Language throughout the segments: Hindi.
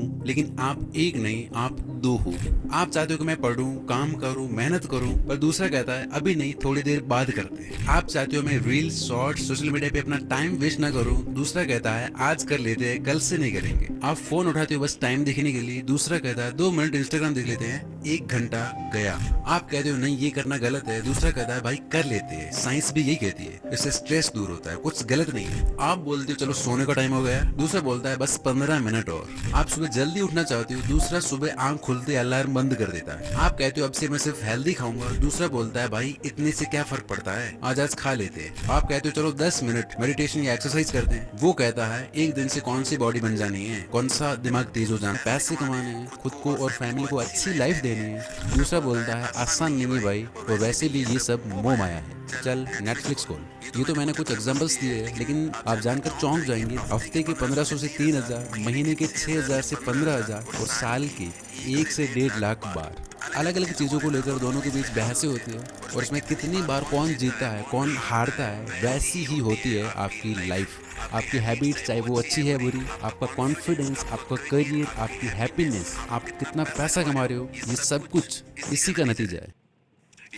हूँ, लेकिन आप एक नहीं, आप दो हो। आप चाहते हो कि मैं पढ़ूं, काम करूं, मेहनत करूं, पर दूसरा कहता है अभी नहीं, थोड़ी देर बाद करते हैं। आप चाहते हो मैं रील्स, शॉर्ट्स, सोशल मीडिया पे अपना टाइम वेस्ट ना करूं, दूसरा कहता है आज कर लेते हैं, कल से नहीं करेंगे। आप फोन उठाते हो बस टाइम देखने के लिए, दूसरा कहता है 2 मिनट इंस्टाग्राम देख लेते हैं, 1 घंटा गया। आप कहते हो नहीं ये करना गलत है, दूसरा कहता है भाई कर लेते हैं, साइंस भी यही कहती है, इससे स्ट्रेस दूर होता है, कुछ गलत नहीं है। आप बोलते हो चलो सोने का टाइम हो गया, दूसरा बोलता है बस 15 मिनट और। आप सुबह जल्दी उठना चाहते हो, दूसरा सुबह आंख खुलते अलार्म बंद कर देता है। आप कहते हो अब से मैं सिर्फ हेल्दी खाऊंगा, दूसरा बोलता है भाई इतने से क्या फर्क पड़ता है, आज खा लेते हैं। आप कहते हो चलो 10 मिनट मेडिटेशन या एक्सरसाइज करते हैं, वो कहता है एक दिन से कौन सी बॉडी बन जानी है, कौन सा दिमाग तेज हो जाना, पैसे कमाने हैं, खुद को और फैमिली को अच्छी लाइफ देनी है। दूसरा बोलता है आसान नहीं है भाई, और वैसे भी ये सब मोह माया है, चल नेटफ्लिक्स खोल। ये तो मैंने कुछ एग्जांपल्स दिए हैं, लेकिन आप जानकर चौंक जाएंगे, हफ्ते के 1500 से 3000, महीने के 6000 से 15000 और साल के 1 से 1.5 लाख बार अलग अलग चीज़ों को लेकर दोनों के बीच बहसें होती है, और इसमें कितनी बार कौन जीतता है कौन हारता है वैसी ही होती है आपकी लाइफ। आपकी हैबिट चाहे वो अच्छी है बुरी, आपका कॉन्फिडेंस, आपका करियर, आपकी हैप्पीनेस, आप कितना पैसा कमा रहे हो, ये सब कुछ इसी का नतीजा है।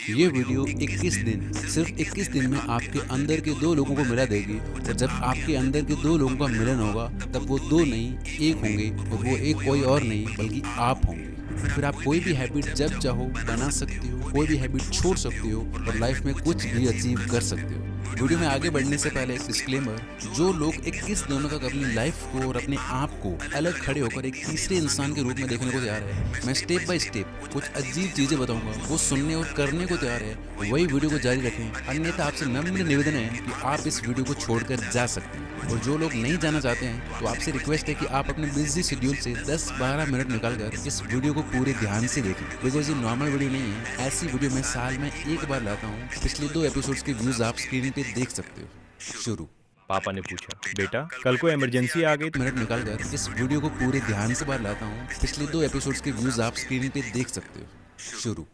ये वीडियो 21 दिन, सिर्फ 21 दिन में आपके अंदर के दो लोगों को मिला देगी, और जब आपके अंदर के दो लोगों का मिलन होगा तब वो दो नहीं एक होंगे, और वो एक कोई और नहीं बल्कि आप होंगे। फिर आप कोई भी हैबिट जब चाहो बना सकते हो, कोई भी हैबिट छोड़ सकते हो, और लाइफ में कुछ भी अचीव कर सकते हो। वीडियो में आगे बढ़ने से पहले एक डिस्क्लेमर, जो लोग 21 दिनों तक अपनी लाइफ को और अपने आप को अलग खड़े होकर एक तीसरे इंसान के रूप में देखने को तैयार है, मैं स्टेप बाय स्टेप कुछ अजीब चीजें बताऊंगा, वो सुनने और करने को तैयार है, वही वीडियो को जारी रखें, अन्यथा आपसे नम्र निवेदन है कि आप इस वीडियो को छोड़कर जा सकते हैं। और जो लोग नहीं जाना चाहते हैं तो आपसे रिक्वेस्ट है कि आप अपने बिजी शेड्यूल से 10-12 मिनट निकालकर इस वीडियो को पूरे ध्यान से देखें, बिकॉज ये नॉर्मल वीडियो नहीं है। ऐसी वीडियो मैं साल में एक बार लाता हूँ। पिछले 2 एपिसोड्स के व्यूज आप स्क्रीन पे देख सकते हो। शुरू। पापा ने पूछा, बेटा कल को इमरजेंसी आ गई तो मिनट निकालकर इस वीडियो को पूरे ध्यान से बार लाता हूँ। पिछले 2 एपिसोड्स के व्यूज आप स्क्रीन पे देख सकते हो। शुरू।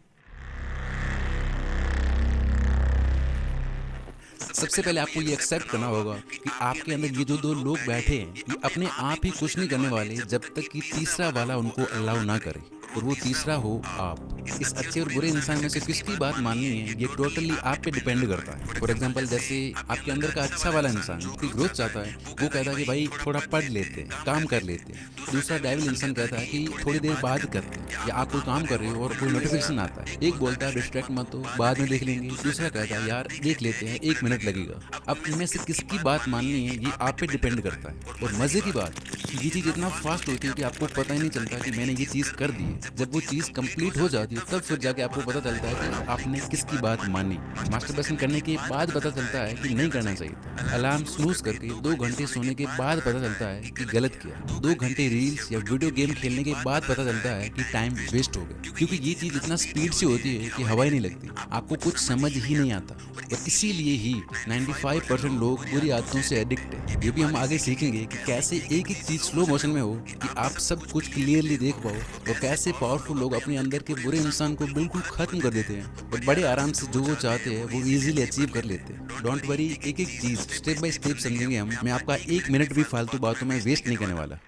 सबसे पहले आपको ये एक्सेप्ट करना होगा कि आपके अंदर ये जो दो लोग बैठे हैं ये अपने आप ही कुछ नहीं करने वाले जब तक कि तीसरा वाला उनको अलाउ ना करे, और वो तीसरा हो आप। इस अच्छे और बुरे इंसान में से किसकी बात माननी है ये टोटली आप पे डिपेंड करता है। फॉर एग्जांपल जैसे आपके अंदर का अच्छा वाला इंसान जो ग्रोथ चाहता है वो कहता है कि भाई थोड़ा पढ़ लेते हैं, काम कर लेते हैं। दूसरा डेविल इंसान कहता है कि थोड़ी देर बाद करते हैं, या आप कोई काम कर रहे हो और कोई नोटिफिकेशन आता है, एक बोलता है डिस्ट्रैक्ट मत हो, बाद में देख लेंगे, दूसरा कहता है यार देख लेते हैं, 1 मिनट लगेगा। अब इनमें से किसकी बात माननी है ये आप पे डिपेंड करता है। और मजे की बात, ये चीज इतना फास्ट होती है कि आपको पता ही नहीं चलता कि मैंने ये चीज कर दी है। जब वो चीज कंप्लीट हो जाती है तब फिर जाके आपको पता चलता है कि आपने किसकी बात मानी। मास्टरबेशन करने के बाद पता चलता है कि नहीं करना चाहिए था। अलार्म स्नूज करके 2 घंटे सोने के बाद पता चलता है कि गलत किया। 2 घंटे रील्स या वीडियो गेम खेलने के बाद पता चलता है कि टाइम वेस्ट हो गया, क्योंकि ये चीज इतना स्पीड से होती है कि हवा ही नहीं लगती, आपको कुछ समझ ही नहीं आता। और इसीलिए ही 95% लोग बुरी आदतों से एडिक्ट है। ये भी हम आगे सीखेंगे कि कैसे एक एक चीज स्लो मोशन में हो कि आप सब कुछ क्लियरली देख पाओ, और कैसे पावरफुल लोग अपने अंदर के बुरे इंसान को बिल्कुल खत्म कर देते हैं और बड़े आराम से जो वो चाहते हैं वो इजीली अचीव कर लेते हैं। डोंट वरी, एक एक चीज स्टेप बाय स्टेप समझेंगे हम। मैं आपका 1 मिनट भी फालतू बातों में वेस्ट नहीं करने वाला।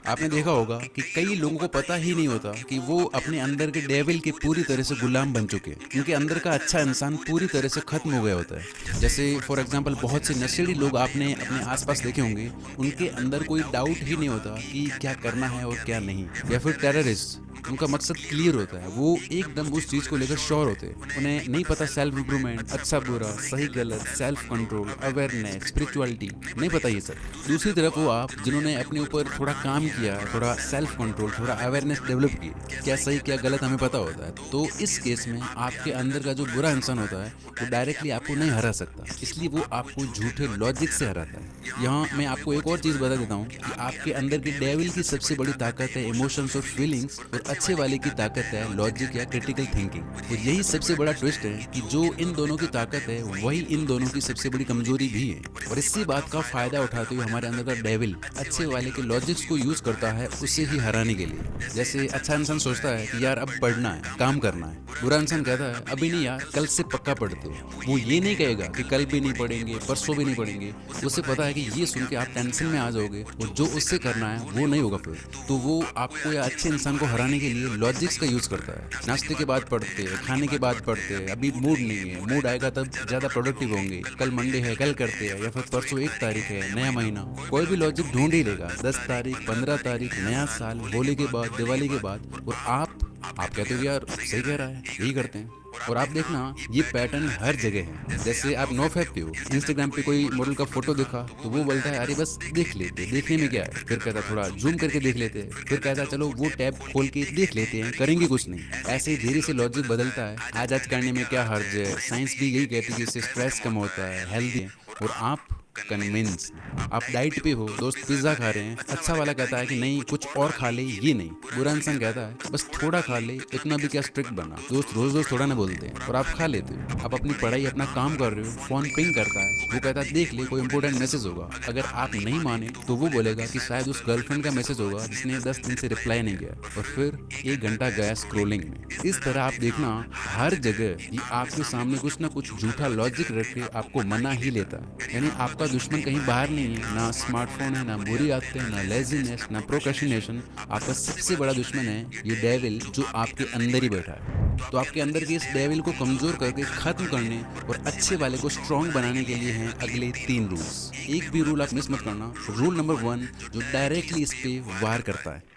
आपने देखा होगा कि कई लोगों को पता ही नहीं होता कि वो अपने अंदर के डेविल के पूरी तरह से गुलाम बन चुके हैं। उनके अंदर का अच्छा इंसान पूरी तरह से खत्म हो गया होता है। जैसे फॉर एग्जांपल बहुत से नशेड़ी लोग आपने अपने आसपास देखे होंगे, उनके अंदर कोई डाउट ही नहीं होता कि क्या करना है और क्या नहीं। या फिर टेररिस्ट, उनका मकसद क्लियर होता है, वो एकदम उस चीज को लेकर श्योर होते हैं। उन्हें नहीं पता सेल्फ इम्प्रूवमेंट, अच्छा बुरा, सही गलत, सेल्फ कंट्रोल, अवेयरनेस, स्पिरिचुअलिटी, नहीं पता ये सब। दूसरी तरफ वो आप जिन्होंने अपने ऊपर थोड़ा काम किया, थोड़ा सेल्फ कंट्रोल, थोड़ा अवेयरनेस डेवलप की, क्या सही क्या गलत हमें पता होता है, तो इस केस में आपके अंदर का जो बुरा इंसान होता है वो डायरेक्टली आपको नहीं हरा सकता, इसलिए वो आपको झूठे लॉजिक से हराता है। यहाँ मैं आपको एक और चीज बता देता हूँ कि आपके अंदर के डेविल की सबसे बड़ी ताकत है इमोशंस और फीलिंग्स, और अच्छे वाले की ताकत है लॉजिक या क्रिटिकल थिंकिंग। तो यही सबसे बड़ा ट्विस्ट है कि जो इन दोनों की ताकत है वही इन दोनों की सबसे बड़ी कमजोरी भी है। और इसी बात का फायदा उठाते हुए हमारे अंदर का डेविल अच्छे वाले के लॉजिक्स को यूज करता है उसे ही हराने के लिए। जैसे अच्छा इंसान सोचता है कि यार अब पढ़ना है, काम करना है। बुरा इंसान कहता है अभी नहीं यार, कल से पक्का पढ़ते हो। वो ये नहीं कहेगा कि कल भी नहीं पढ़ेंगे, परसों भी नहीं पढ़ेंगे। उसे पता है कि ये सुन के आप टेंशन में आ जाओगे और जो उससे करना है वो नहीं होगा फिर। तो वो आपको या अच्छे इंसान को हराने के लिए लॉजिक्स का यूज करता है। नाश्ते के बाद पढ़ते हैं, खाने के बाद पढ़ते हैं, अभी मूड नहीं है, मूड आएगा तब ज्यादा प्रोडक्टिव होंगे, कल मंडे है कल करते हैं, या फिर परसों 1 तारीख है नया महीना। कोई भी लॉजिक ढूंढ ही लेगा। 10 तारीख, 15 तारीख, नया साल, होली के बाद, दिवाली के बाद। और आप कहते हो यार सही कह रहा है, यही करते हैं। और आप देखना ये पैटर्न हर जगह है। जैसे आप नो फैप पे हो, इंस्टाग्राम पे कोई मॉडल का फोटो देखा तो वो बोलता है अरे बस देख लेते, देखने में क्या है। फिर कहता थोड़ा जूम करके देख लेते हैं। फिर कहता चलो वो टैब खोल के देख लेते हैं, करेंगे कुछ नहीं। ऐसे ही धीरे से लॉजिक बदलता है। आज करने में क्या हर्ज है, साइंस भी यही कहती है कि इससे स्ट्रेस कम होता है, हेल्दी है। और आप कन्विंस, आप डाइट पे हो, दोस्त पिज्जा खा रहे हैं, अच्छा वाला कहता है कि नहीं कुछ और खा ले, ये नहीं। बुरा इंसान कहता है बस थोड़ा खा ले, इतना भी क्या स्ट्रिक्ट बना। दोस्त रोज रोज थोड़ा ना बोलते हैं और आप खा लेते हो। आप अपनी पढ़ाई अपना काम कर रहे हो, फोन पिंग करता है, वो कहता है देख ले कोई इंपॉर्टेंट मैसेज होगा। अगर आप नहीं माने तो वो बोलेगा कि शायद उस गर्लफ्रेंड का मैसेज होगा जिसने 10 दिन से रिप्लाई नहीं किया। और फिर 1 घंटा गया स्क्रोलिंग में। इस तरह आप देखना हर जगह ये आपके सामने कुछ ना कुछ झूठा लॉजिक रख के आपको मना ही लेता है। यानी आपका दुश्मन कहीं बाहर नहीं है, ना स्मार्टफोन है, ना बुरी आदतें, ना लेजीनेस, ना प्रोक्रेस्टिनेशन। आपका सबसे बड़ा दुश्मन है ये डेविल जो आपके अंदर ही बैठा है। तो आपके अंदर के इस डेविल को कमजोर करके खत्म करने और अच्छे वाले को स्ट्रॉन्ग बनाने के लिए हैं अगले 3 रूल्स। एक भी रूल आप मिस मत करना। रूल नंबर 1 जो डायरेक्टली इस पे वार करता है।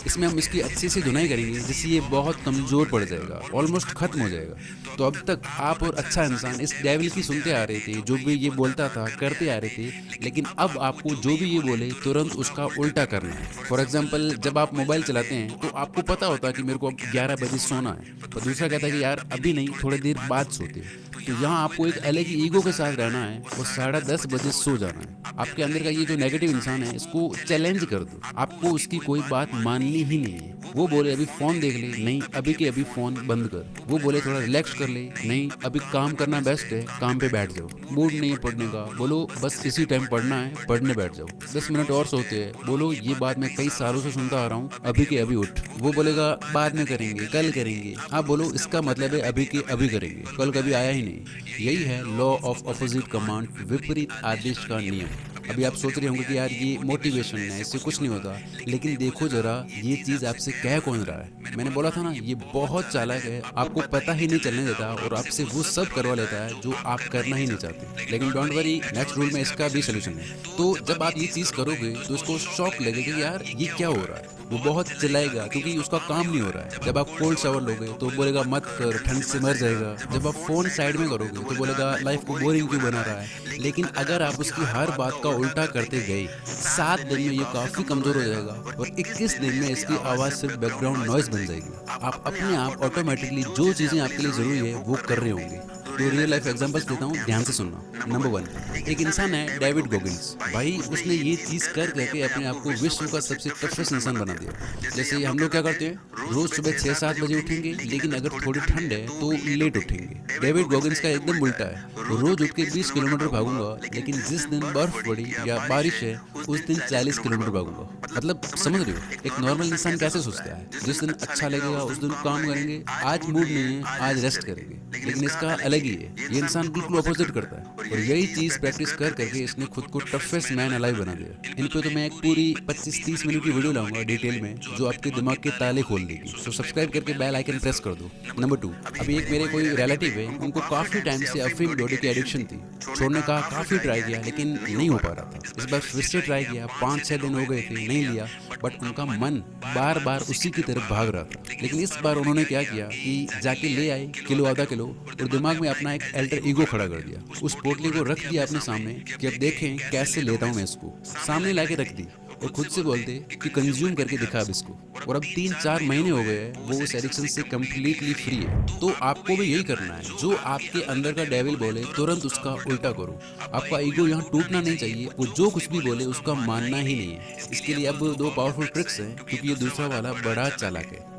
इसमें हम इसकी अच्छे से धुनाई करेंगे जिससे ये बहुत कमजोर पड़ जाएगा, ऑलमोस्ट खत्म हो जाएगा। तो अब तक आप और अच्छा इंसान इस डेविल की सुनते आ रहे थे, जो भी ये बोलता था करते आ रहे थे। लेकिन अब आपको जो भी ये बोले तुरंत उसका उल्टा करना है। फॉर एग्जाम्पल जब आप मोबाइल चलाते हैं तो आपको पता होता है कि मेरे को अब 11 बजे सोना है, तो दूसरा कहता है कि यार अभी नहीं, थोड़ी देर बाद सोते हैं। तो यहाँ आपको एक अलग ही ईगो के साथ रहना है और 10:30 बजे सो जाना है। आपके अंदर का ये जो नेगेटिव इंसान है इसको चैलेंज कर दो। आपको उसकी कोई बात माननी ही नहीं है। वो बोले अभी फोन देख ले, नहीं अभी के अभी फोन बंद कर। वो बोले थोड़ा रिलैक्स कर ले, नहीं अभी काम करना बेस्ट है, काम पे बैठ जाओ। मूड नहीं है पढ़ने का, बोलो बस इसी टाइम पढ़ना है, पढ़ने बैठ जाओ। 10 मिनट और सोते हैं, बोलो ये बात मैं कई सालों से सुनता आ रहा हूँ, अभी के अभी उठ। वो बोलेगा बाद में करेंगे, कल करेंगे। आप बोलो इसका मतलब है अभी के अभी करेंगे, कल कभी आया ही नहीं। यही है लॉ ऑफ अपोजिट कमांड, विपरीत आदेश का नियम। अभी आप सोच रहे होंगे कि यार ये मोटिवेशन है, इससे कुछ नहीं होता। लेकिन देखो जरा ये चीज आपसे कह कौन रहा है। मैंने बोला था ना ये बहुत चालाक है, आपको पता ही नहीं चलने देता और आपसे वो सब करवा लेता है जो आप करना ही नहीं चाहते। लेकिन डोंट वरी, नेक्स्ट रूल में इसका भी सोल्यूशन है। तो जब आप ये चीज करोगे तो उसको शॉक लगेगा कि यार ये क्या हो रहा है। वो बहुत चिल्लाएगा क्योंकि उसका काम नहीं हो रहा है। जब आप कोल्ड शावर लोगे तो बोलेगा मत कर, ठंड से मर जाएगा। जब आप फोन साइड में करोगे तो बोलेगा लाइफ को बोरिंग क्यों बना रहा है। लेकिन अगर आप उसकी हर बात का उल्टा करते गए, 7 दिन में ये काफी कमजोर हो जाएगा और 21 दिन में इसकी आवाज सिर्फ बैकग्राउंड नॉइज बन जाएगी। आप अपने आप ऑटोमेटिकली जो चीजें आपके लिए जरूरी है वो कर रहे होंगे। तो रियल लाइफ एग्जांपल्स देता हूँ, ध्यान से सुनना। नंबर 1, एक इंसान है डेविड गोगिंस। भाई उसने ये चीज कर करके अपने आप को विश्व का सबसे टफेस्ट इंसान बना दिया। जैसे हम लोग क्या करते हैं, रोज सुबह 6-7 बजे उठेंगे, लेकिन अगर थोड़ी ठंड है तो लेट उठेंगे। डेविड गोगिंस का एकदम उल्टा है, रोज उठ के 20 किलोमीटर भागूंगा, लेकिन जिस दिन बर्फ पड़ी या बारिश है उस दिन 40 किलोमीटर भागूंगा। मतलब समझ रहे हो एक नॉर्मल इंसान कैसे सोचता है। जिस दिन अच्छा लगेगा उस दिन काम करेंगे, आज मूड नहीं है आज रेस्ट करेंगे। लेकिन इसका अलग ही है, ये इंसान बिल्कुल अपोजिट करता है। और यही चीज प्रैक्टिस कर करके इसने खुद को टफेस्ट मैन अलाइव बना दिया। इन पे तो मैं एक पूरी 25-30 मिनट की वीडियो लाऊंगा डिटेल में, जो आपके दिमाग के ताले खोल देगी। तो सब्सक्राइब करके बेल आइकन प्रेस कर दो। नंबर 2, अभी एक मेरे कोई रिलेटिव है, उनको काफी टाइम से अफीम डोडे की एडिक्शन थी। छोड़ने का काफी ट्राई किया लेकिन नहीं हो पा रहा था। इस बार फिर से ट्राई किया, 5-6 दिन हो गए थे, नहीं लिया। बट उनका मन बार बार उसी की तरफ भाग रहा था। लेकिन इस बार उन्होंने क्या किया कि जाके ले आए किलो आधा किलो और दिमाग में अपना एक अल्टर ईगो खड़ा कर दिया। उस पोटली को रख दिया अपने सामने कि अब देखें कैसे लेता हूँ मैं इसको। सामने लाके रख दी और खुद से बोलते कि कंज्यूम करके दिखा अब इसको। और अब 3-4 महीने हो गए हैं वो उस एडिक्शन से कम्प्लीटली फ्री है। तो आपको भी यही करना है, जो आपके अंदर का डेविल बोले तुरंत उसका उल्टा करो। आपका ईगो यहाँ टूटना नहीं चाहिए, वो जो कुछ भी बोले उसका मानना ही नहीं है। इसके लिए अब 2 पावरफुल ट्रिक्स हैं, क्योंकि ये दूसरा वाला बड़ा चालाक है।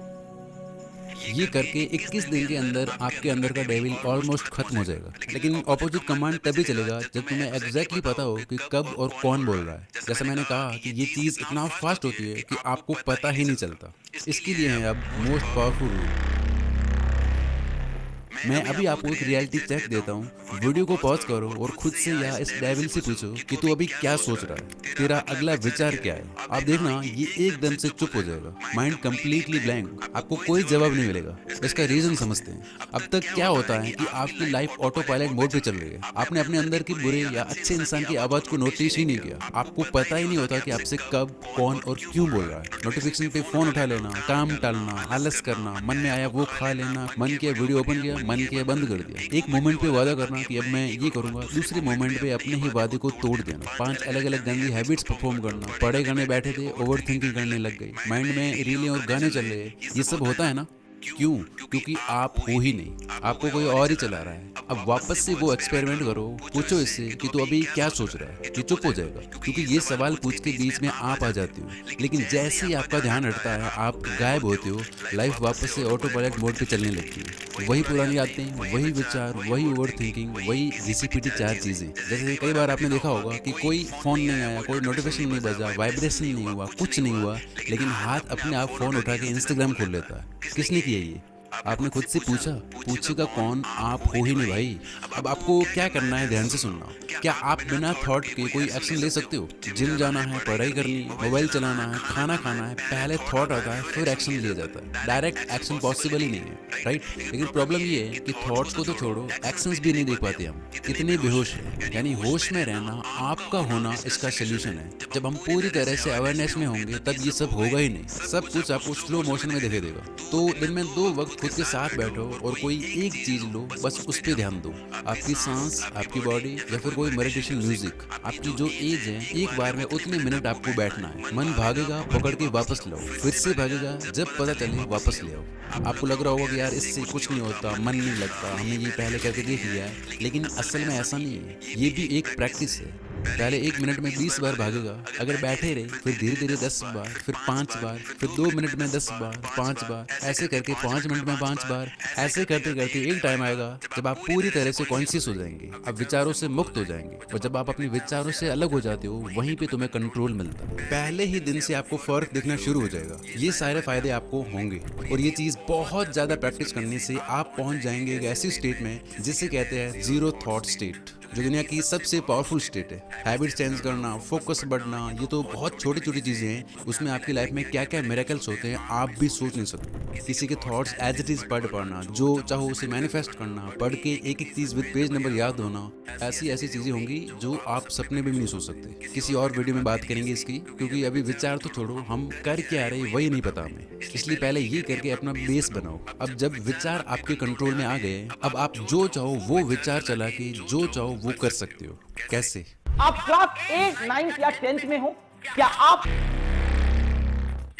ये करके 21 दिन के अंदर आपके अंदर का डेविल ऑलमोस्ट खत्म हो जाएगा। लेकिन ऑपोजिट कमांड तभी चलेगा जब तुम्हें एग्जैक्टली पता हो कि कब और कौन बोल रहा है। जैसा मैंने कहा कि ये चीज़ इतना फास्ट होती है कि आपको पता ही नहीं चलता। इसके लिए है अब मोस्ट पावरफुल रूल। मैं अभी आपको एक रियलिटी चेक देता हूँ। वीडियो को पॉज करो और खुद से या इस डेविल से पूछो कि तू अभी क्या सोच रहा है, तेरा अगला विचार क्या है। आप देखना ये एकदम से चुप हो जाएगा, माइंड कंप्लीटली ब्लैंक, आपको कोई जवाब नहीं मिलेगा। इसका रीजन समझते हैं। अब तक क्या होता है कि आपकी लाइफ ऑटो पायलट मोड पे चल रही है। आपने अपने अंदर की बुरे या अच्छे इंसान की आवाज को नोटिस ही नहीं किया। आपको पता ही नहीं होता कि आपसे कब, कौन और क्यों बोल रहा है। नोटिफिकेशन पे फोन उठा लेना, काम टालना, आलस करना, मन में आया वो खा लेना, मन किया वीडियो ओपन किया, मन किया बंद कर दिया। एक मोमेंट पे वादा करना कि अब मैं ये करूंगा, दूसरे मोमेंट पे अपने ही वादे को तोड़ देना। 5 अलग अलग गंदी हैबिट्स परफॉर्म करना। पढ़े करने बैठे थे, ओवर थिंकिंग करने लग गई, माइंड में रीलें और गाने चल रहे। ये सब होता है ना, क्यों? क्योंकि आप हो ही नहीं, आपको कोई और ही चला रहा है। अब वापस से वो एक्सपेरिमेंट करो, पूछो इससे कि तू अभी क्या सोच रहा है। ये चुप हो जाएगा, क्योंकि ये सवाल पूछ के बीच में आप आ जाते हो। लेकिन जैसे ही आपका ध्यान हटता है, आप गायब होते हो, लाइफ वापस से ऑटो पायलट मोड पे चलने लगती है। वही पुरानी आदतें, वही विचार, वही ओवर थिंकिंग, वही घिसी-पिटी 4 चीजें। जैसे कई बार आपने देखा होगा कि कोई फोन नहीं आया, कोई नोटिफिकेशन नहीं बजा, वाइब्रेशन नहीं हुआ, कुछ नहीं हुआ, लेकिन हाथ अपने आप फोन उठा के इंस्टाग्राम खोल लेता है। किसने किया ये? आपने खुद से पूछा? पूछेगा कौन? आप हो ही नहीं भाई। अब आपको क्या करना है, ध्यान से सुनना। क्या आप बिना थॉट के कोई एक्शन ले सकते हो? जिम जाना है, पढ़ाई करनी है, मोबाइल चलाना है, खाना खाना है, पहले थॉट आता है फिर एक्शन लिया जाता है। डायरेक्ट एक्शन पॉसिबल ही नहीं है, राइट? लेकिन प्रॉब्लम ये है कि थॉट्स को तो छोड़ो, एक्शंस भी नहीं देख पाते हम। कितने बेहोश हैं। यानी होश में रहना, आपका होना इसका सोल्यूशन है। जब हम पूरी तरह से अवेयरनेस में होंगे तब ये सब होगा ही नहीं। सब कुछ आपको स्लो मोशन में दिखाई देगा। तो दिन में 2 वक्त खुद के साथ बैठो और कोई एक चीज लो, बस उस पे ध्यान दो। आपकी सांस, आपकी बॉडी, या फिर कोई मेडिटेशन म्यूजिक। आपकी जो एज है, एक बार में उतने मिनट आपको बैठना है। मन भागेगा, पकड़ के वापस लाओ, फिर से भागेगा, जब पता चले वापस ले आओ। आपको लग रहा होगा कि यार इससे कुछ नहीं होता, मन नहीं लगता, हमने ये पहले करके देख लिया है, लेकिन असल में ऐसा नहीं है। ये भी एक प्रैक्टिस है। पहले 1 मिनट में 20 बार भागेगा, अगर बैठे रहे फिर धीरे धीरे 10 बार, फिर 5 बार, फिर 2 मिनट में 10 बार, 5 बार, ऐसे करके 5 मिनट में 5 बार। ऐसे करते करते एक टाइम आएगा जब आप पूरी तरह से कॉन्शियस हो जाएंगे, आप विचारों से मुक्त हो जाएंगे। और जब आप अपने विचारों से अलग हो जाते हो, वहीं पे तुम्हें कंट्रोल मिलता है। पहले ही दिन से आपको फर्क दिखना शुरू हो जाएगा। ये सारे फायदे आपको होंगे, और ये चीज बहुत ज्यादा प्रैक्टिस करने से आप पहुंच जाएंगे एक ऐसी स्टेट में जिसे कहते हैं जीरो थॉट स्टेट, जो दुनिया की सबसे पावरफुल स्टेट है। हैबिट्स चेंज करना, फोकस बढ़ना, ये तो बहुत छोटी छोटी चीजें हैं। उसमें आपकी लाइफ में क्या क्या मिरेकल्स होते हैं आप भी सोच नहीं सकते। किसी के थॉट्स एज इट इज पढ़ पाना, जो चाहो उसे मैनिफेस्ट करना, पढ़ के एक एक चीज विद पेज नंबर याद होना, ऐसी ऐसी चीजें होंगी जो आप सपने में भी नहीं सोच सकते। किसी और वीडियो में बात करेंगे इसकी, क्योंकि अभी विचार तो छोड़ो, हम कर क्या रहे वही नहीं पता हमें। इसलिए पहले ये करके अपना बेस बनाओ। अब जब विचार आपके कंट्रोल में आ गए, अब आप जो चाहो वो विचार चला के जो चाहो वो कर सकते हो। कैसे? आप क्लास 8, 9 या 10th में हो, क्या आप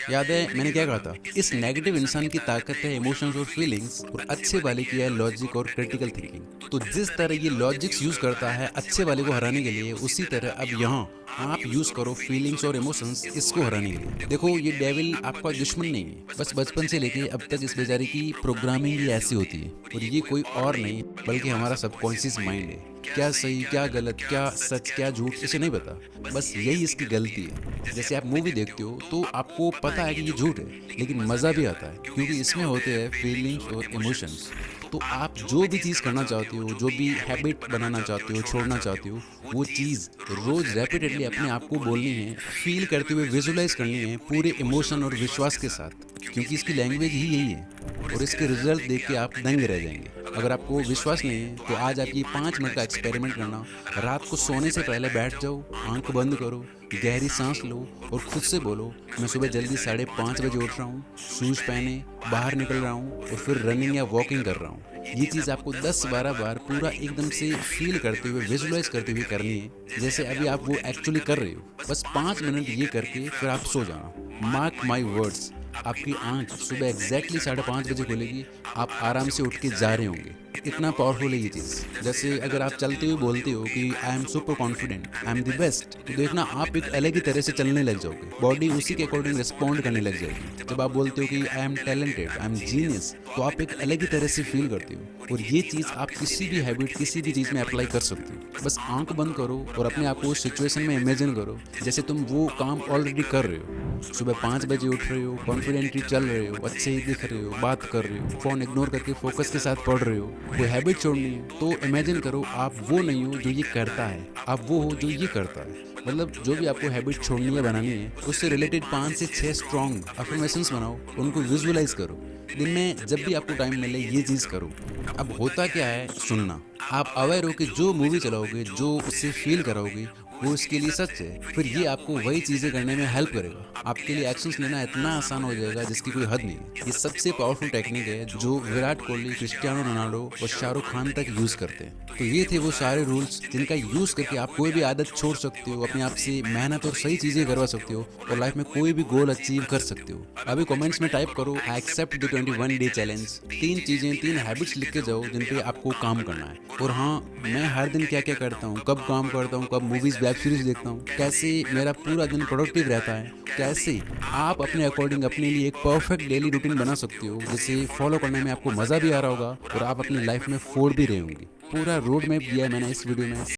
याद है मैंने क्या कहा था? इस नेगेटिव इंसान की ताकत है इमोशंस और फीलिंग्स, और अच्छे वाले की है लॉजिक और क्रिटिकल थिंकिंग। तो जिस तरह ये लॉजिक्स यूज करता है अच्छे वाले को हराने के लिए, उसी तरह अब यहाँ आप यूज करो फीलिंग्स और इमोशंस इसको हराने के लिए। देखो, ये डेविल आपका दुश्मन नहीं है, बस बचपन से लेके अब तक इस बेचारे की प्रोग्रामिंग ही ऐसी होती है। और ये कोई और नहीं बल्कि हमारा सबकॉन्शियस माइंड है। क्या सही, क्या गलत, क्या सच, क्या झूठ, इसे नहीं पता, बस यही इसकी गलती है। जैसे आप मूवी देखते हो तो आपको पता है कि ये झूठ है, लेकिन मजा भी आता है क्योंकि इसमें होते हैं फीलिंग्स और इमोशंस। तो आप जो भी चीज़ करना चाहते हो, जो भी हैबिट बनाना चाहते हो, छोड़ना चाहते हो, वो चीज़ रोज रेपिटेडली अपने आप को बोलनी है, फील करते हुए विजुलाइज करनी है पूरे इमोशन और विश्वास के साथ, क्योंकि इसकी लैंग्वेज ही यही है। और इसके रिजल्ट देख के आप दंग रह जाएंगे। अगर आपको विश्वास नहीं है तो आज आप ये 5 मिनट का एक्सपेरिमेंट करना। रात को सोने से पहले बैठ जाओ, आंख बंद करो, गहरी सांस लो और खुद से बोलो, मैं सुबह जल्दी 5:30 बजे उठ रहा हूँ, शूज पहने बाहर निकल रहा हूँ और फिर रनिंग या वॉकिंग कर रहा हूँ। ये चीज़ आपको 10-12 बार पूरा एकदम से फील करते हुए, विजुलाइज करते हुए करनी है, जैसे अभी आप वो एक्चुअली कर रहे हो। बस 5 मिनट ये करके फिर आप सो जाना। मार्क माई वर्ड्स, आपकी आंख सुबह एग्जैक्टली 5:30 बजे खुलेगी, आप आराम से उठ के जा रहे होंगे। इतना पावरफुल है ये चीज़। जैसे अगर आप चलते हुए बोलते हो कि I am super confident, I am the best, तो देखना आप एक अलग ही तरह से चलने लग जाओगे, बॉडी उसी के अकॉर्डिंग रिस्पॉन्ड करने लग जाएगी। जब आप बोलते हो कि I am talented, I am genius, तो आप एक अलग ही तरह से फील करते हो। और ये चीज़ आप किसी भी हैबिट, किसी भी चीज़ में अप्लाई कर सकते हो। बस आंख बंद करो और अपने आप को उस सिचुएशन में इमेजिन करो जैसे तुम वो काम ऑलरेडी कर रहे हो। सुबह 5 बजे उठ रहे हो, कॉन्फिडेंटली चल रहे हो, अच्छे ही दिख रहे हो, बात कर रहे हो, फोन इग्नोर करके फोकस के साथ पढ़ रहे हो। कोई हैबिट छोड़नी है तो इमेजिन करो आप वो नहीं हो जो ये करता है, आप वो हो जो ये करता है। मतलब जो भी आपको हैबिट छोड़नी है, बनानी है, उससे रिलेटेड 5 से 6 स्ट्रॉन्ग अफर्मेशंस बनाओ, उनको विजुअलाइज करो। दिन में जब भी आपको टाइम मिले ये चीज़ करो। अब होता क्या है, सुनना, आप अवेयर हो कि जो मूवी चलाओगे, जो उससे फील कराओगे, वो उसके लिए सच है। फिर ये आपको वही चीज़ें करने में हेल्प करेगा। आपके लिए एक्शंस लेना इतना आसान हो जाएगा जिसकी कोई हद नहीं। ये सबसे पावरफुल टेक्निक है जो विराट कोहली, क्रिस्टियानो रोनाल्डो और शाहरुख खान तक यूज़ करते हैं। तो ये थे वो सारे रूल्स जिनका यूज़ करके आप कोई भी आदत छोड़ सकते हो, अपने आप से मेहनत और सही चीज़ें करवा सकते हो और लाइफ में कोई भी गोल अचीव कर सकते हो। अभी कमेंट्स में टाइप करो I accept the 21 day challenge. 3 चीज़ें, 3 हैबिट्स लिख के जाओ जिन पे आपको काम करना है। और हाँ, मैं हर दिन क्या क्या करता हूँ, कब काम करता हूँ, कब मूवीज़, वेब सीरीज देखता हूँ, कैसे मेरा पूरा दिन प्रोडक्टिव रहता है, कैसे आप अपने अकॉर्डिंग अपने लिए एक परफेक्ट डेली रूटीन बना सकते हो जिसे फॉलो करने में आपको मज़ा भी आ रहा होगा और आप अपनी लाइफ में फोड़ भी रहे होंगे। पूरा रोड मैप दिया है मैंने इस वीडियो में,